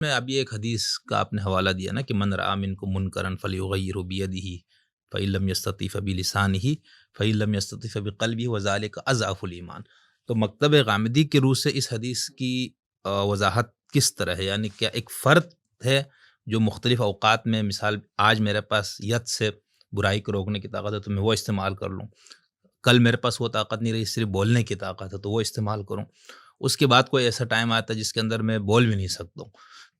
میں ابھی ایک حدیث کا آپ نے حوالہ دیا نا کہ من رأى منکم منکرا فلیغیرہ بیدہ فإن لم یستطع فبلسانہ فإن لم یستطع فبقلبہ وذلک اضعف الایمان. تو مکتب غامدی کے روح سے اس حدیث کی وضاحت کس طرح ہے؟ یعنی کیا ایک فرد ہے جو مختلف اوقات میں، مثال آج میرے پاس ید سے برائی کو روکنے کی طاقت ہے تو میں وہ استعمال کر لوں، کل میرے پاس وہ طاقت نہیں رہی، صرف بولنے کی طاقت ہے تو وہ استعمال کروں، اس کے بعد کوئی ایسا ٹائم آتا ہے جس کے اندر میں بول بھی نہیں سکتا ہوں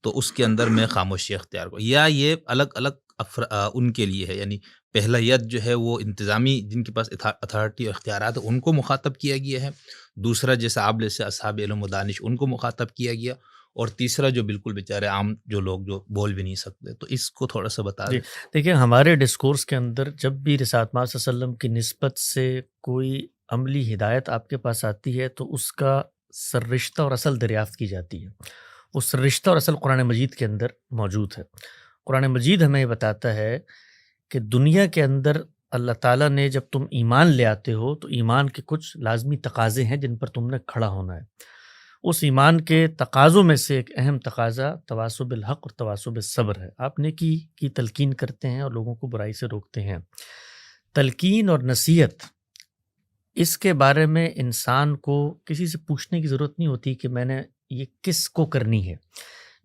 تو اس کے اندر میں خاموشی اختیار کروں، یا یہ الگ الگ ان کے لیے ہے؟ یعنی پہلا ید جو ہے وہ انتظامی جن کے پاس اتھارٹی اور اختیارات ہیں ان کو مخاطب کیا گیا ہے، دوسرا جیسے آپ جیسے اصحاب علم و دانش ان کو مخاطب کیا گیا، اور تیسرا جو بالکل بیچارے عام جو لوگ جو بول بھی نہیں سکتے. تو اس کو تھوڑا سا بتا جی دیں. دیکھیں، ہمارے ڈسکورس کے اندر جب بھی رسالت مآب صلی اللہ علیہ وسلم کی نسبت سے کوئی عملی ہدایت آپ کے پاس آتی ہے تو اس کا سررشتہ اور اصل دریافت کی جاتی ہے. وہ سررشتہ اور اصل قرآن مجید کے اندر موجود ہے. قرآن مجید ہمیں یہ بتاتا ہے کہ دنیا کے اندر اللہ تعالیٰ نے جب تم ایمان لے آتے ہو تو ایمان کے کچھ لازمی تقاضے ہیں جن پر تم نے کھڑا ہونا ہے. اس ایمان کے تقاضوں میں سے ایک اہم تقاضا تواصی بالحق اور تواصی بالصبر ہے. آپ نیکی کی تلقین کرتے ہیں اور لوگوں کو برائی سے روکتے ہیں. تلقین اور نصیحت، اس کے بارے میں انسان کو کسی سے پوچھنے کی ضرورت نہیں ہوتی کہ میں نے یہ کس کو کرنی ہے.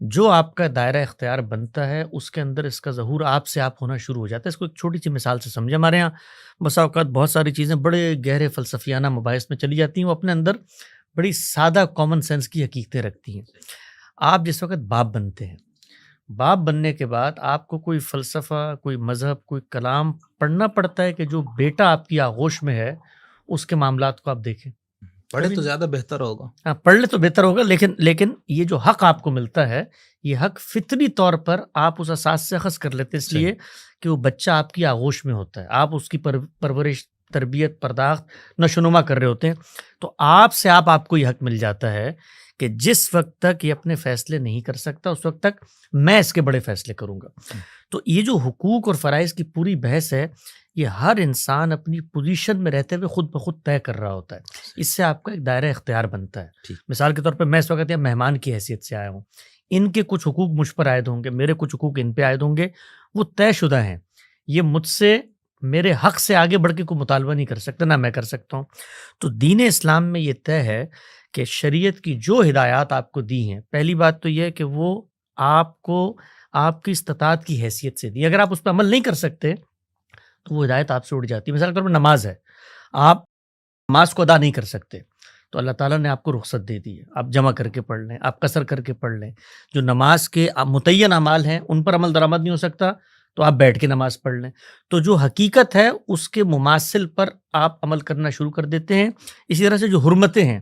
جو آپ کا دائرہ اختیار بنتا ہے اس کے اندر اس کا ظہور آپ سے آپ ہونا شروع ہو جاتا ہے. اس کو ایک چھوٹی سی مثال سے سمجھیں. ہمارے ہاں بسا اوقات بہت ساری چیزیں بڑے گہرے فلسفیانہ مباحث میں چلی جاتی ہیں، وہ اپنے اندر بڑی سادہ کامن سینس کی حقیقتیں رکھتی ہیں. آپ جس وقت باپ بنتے ہیں، باپ بننے کے بعد آپ کو کوئی فلسفہ، کوئی مذہب، کوئی کلام پڑھنا پڑتا ہے کہ جو بیٹا آپ کی آغوش میں ہے اس کے معاملات کو آپ دیکھیں. پڑھے تو زیادہ بہتر ہوگا. ہاں، پڑھ لے تو بہتر ہوگا، لیکن یہ جو حق آپ کو ملتا ہے یہ حق فطری طور پر آپ اس اساس سے اخذ کر لیتے، اس لیے کہ وہ بچہ آپ کی آغوش میں ہوتا ہے، آپ اس کی پرورش، تربیت، پرداخت، نشوونما کر رہے ہوتے ہیں. تو آپ سے آپ کو یہ حق مل جاتا ہے کہ جس وقت تک یہ اپنے فیصلے نہیں کر سکتا اس وقت تک میں اس کے بڑے فیصلے کروں گا. تو یہ جو حقوق اور فرائض کی پوری بحث ہے یہ ہر انسان اپنی پوزیشن میں رہتے ہوئے خود بخود طے کر رہا ہوتا ہے. اس سے آپ کا ایک دائرہ اختیار بنتا ہے. مثال کے طور پہ میں اس وقت یہاں مہمان کی حیثیت سے آیا ہوں، ان کے کچھ حقوق مجھ پر عائد ہوں گے، میرے کچھ حقوق ان پہ عائد ہوں گے، وہ طے شدہ ہیں. یہ مجھ سے میرے حق سے آگے بڑھ کے کوئی مطالبہ نہیں کر سکتا، نہ میں کر سکتا ہوں. تو دین اسلام میں یہ طے ہے کہ شریعت کی جو ہدایات آپ کو دی ہیں، پہلی بات تو یہ ہے کہ وہ آپ کو آپ کی استطاعت کی حیثیت سے دی. اگر آپ اس پہ عمل نہیں کر سکتے تو وہ ہدایت آپ سے اڑ جاتی ہے. مثال کے طور پر نماز ہے، آپ نماز کو ادا نہیں کر سکتے تو اللہ تعالیٰ نے آپ کو رخصت دے دی ہے، آپ جمع کر کے پڑھ لیں، آپ قصر کر کے پڑھ لیں. جو نماز کے متعین اعمال ہیں ان پر عمل درآمد نہیں ہو سکتا تو آپ بیٹھ کے نماز پڑھ لیں. تو جو حقیقت ہے اس کے مماثل پر آپ عمل کرنا شروع کر دیتے ہیں. اسی طرح سے جو حرمتیں ہیں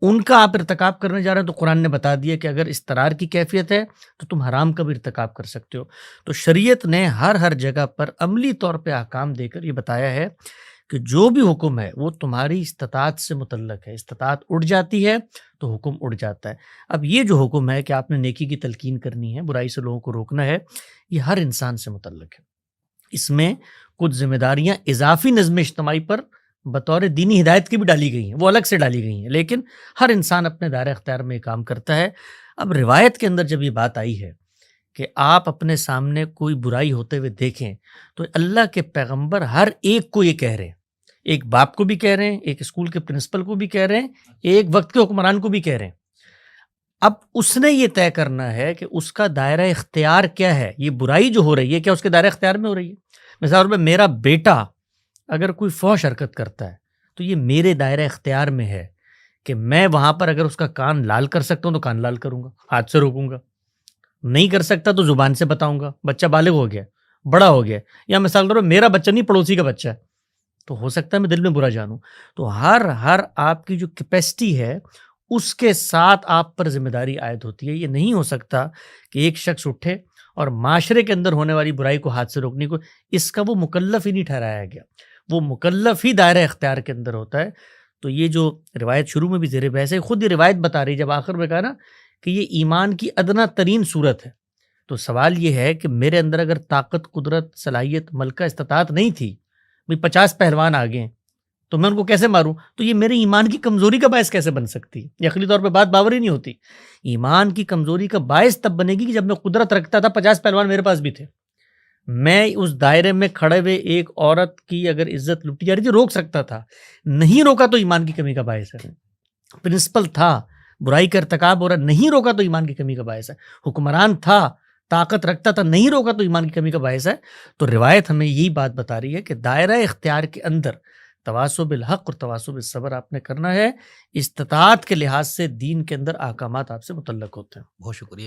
ان کا آپ ارتکاب کرنے جا رہے ہیں تو قرآن نے بتا دیا کہ اگر استرار کی کیفیت ہے تو تم حرام کا بھی ارتکاب کر سکتے ہو. تو شریعت نے ہر جگہ پر عملی طور پہ احکام دے کر یہ بتایا ہے کہ جو بھی حکم ہے وہ تمہاری استطاعت سے متعلق ہے. استطاعت اڑ جاتی ہے تو حکم اڑ جاتا ہے. اب یہ جو حکم ہے کہ آپ نے نیکی کی تلقین کرنی ہے، برائی سے لوگوں کو روکنا ہے، یہ ہر انسان سے متعلق ہے. اس میں کچھ ذمہ داریاں اضافی نظم اجتماعی پر بطور دینی ہدایت کی بھی ڈالی گئی ہیں، وہ الگ سے ڈالی گئی ہیں، لیکن ہر انسان اپنے دائرہ اختیار میں یہ کام کرتا ہے. اب روایت کے اندر جب یہ بات آئی ہے کہ آپ اپنے سامنے کوئی برائی ہوتے ہوئے دیکھیں تو اللہ کے پیغمبر ہر ایک کو یہ کہہ رہے ہیں، ایک باپ کو بھی کہہ رہے ہیں، ایک اسکول کے پرنسپل کو بھی کہہ رہے ہیں، ایک وقت کے حکمران کو بھی کہہ رہے ہیں. اب اس نے یہ طے کرنا ہے کہ اس کا دائرہ اختیار کیا ہے. یہ برائی جو ہو رہی ہے کیا اس کے دائرہ اختیار میں ہو رہی ہے؟ مثال میں میرا بیٹا اگر کوئی فحش حرکت کرتا ہے تو یہ میرے دائرہ اختیار میں ہے کہ میں وہاں پر اگر اس کا کان لال کر سکتا ہوں تو کان لال کروں گا، ہاتھ سے روکوں گا. نہیں کر سکتا تو زبان سے بتاؤں گا. بچہ بالغ ہو گیا، بڑا ہو گیا، یا مثال طور پر میرا بچہ نہیں پڑوسی کا بچہ ہے تو ہو سکتا ہے میں دل میں برا جانوں. تو ہر آپ کی جو کیپیسٹی ہے اس کے ساتھ آپ پر ذمہ داری عائد ہوتی ہے. یہ نہیں ہو سکتا کہ ایک شخص اٹھے اور معاشرے کے اندر ہونے والی برائی کو ہاتھ سے روکنے کو، اس کا وہ مکلف ہی نہیں ٹھہرایا گیا، وہ مکلف ہی دائرہ اختیار کے اندر ہوتا ہے. تو یہ جو روایت شروع میں بھی زیر بحث ہے، خود یہ روایت بتا رہی ہے جب آخر میں کہا نا کہ یہ ایمان کی ادنا ترین صورت ہے. تو سوال یہ ہے کہ میرے اندر اگر طاقت، قدرت، صلاحیت، ملکہ، استطاعت نہیں تھی، 50 پہلوان آگے ہیں تو میں ان کو کیسے ماروں؟ تو یہ میرے ایمان کی کمزوری کا باعث کیسے بن سکتی ہے؟ یہ عقلی طور پہ بات باور ہی نہیں ہوتی. ایمان کی کمزوری کا باعث تب بنے گی کہ جب میں قدرت رکھتا تھا 50 پہلوان میرے پاس بھی تھے، میں اس دائرے میں کھڑے ہوئے ایک عورت کی اگر عزت لٹی جا رہی تھی روک سکتا تھا، نہیں روکا تو ایمان کی کمی کا باعث ہے. پرنسپل تھا، برائی کا ارتکاب ہو رہا، نہیں روکا تو ایمان کی کمی کا باعث ہے. حکمران تھا، طاقت رکھتا تھا، نہیں روکا تو ایمان کی کمی کا باعث ہے. تو روایت ہمیں یہی بات بتا رہی ہے کہ دائرہ اختیار کے اندر تواصی بالحق اور تواصی بالصبر آپ نے کرنا ہے. استطاعت کے لحاظ سے دین کے اندر احکامات آپ سے متعلق ہوتے ہیں. بہت شکریہ.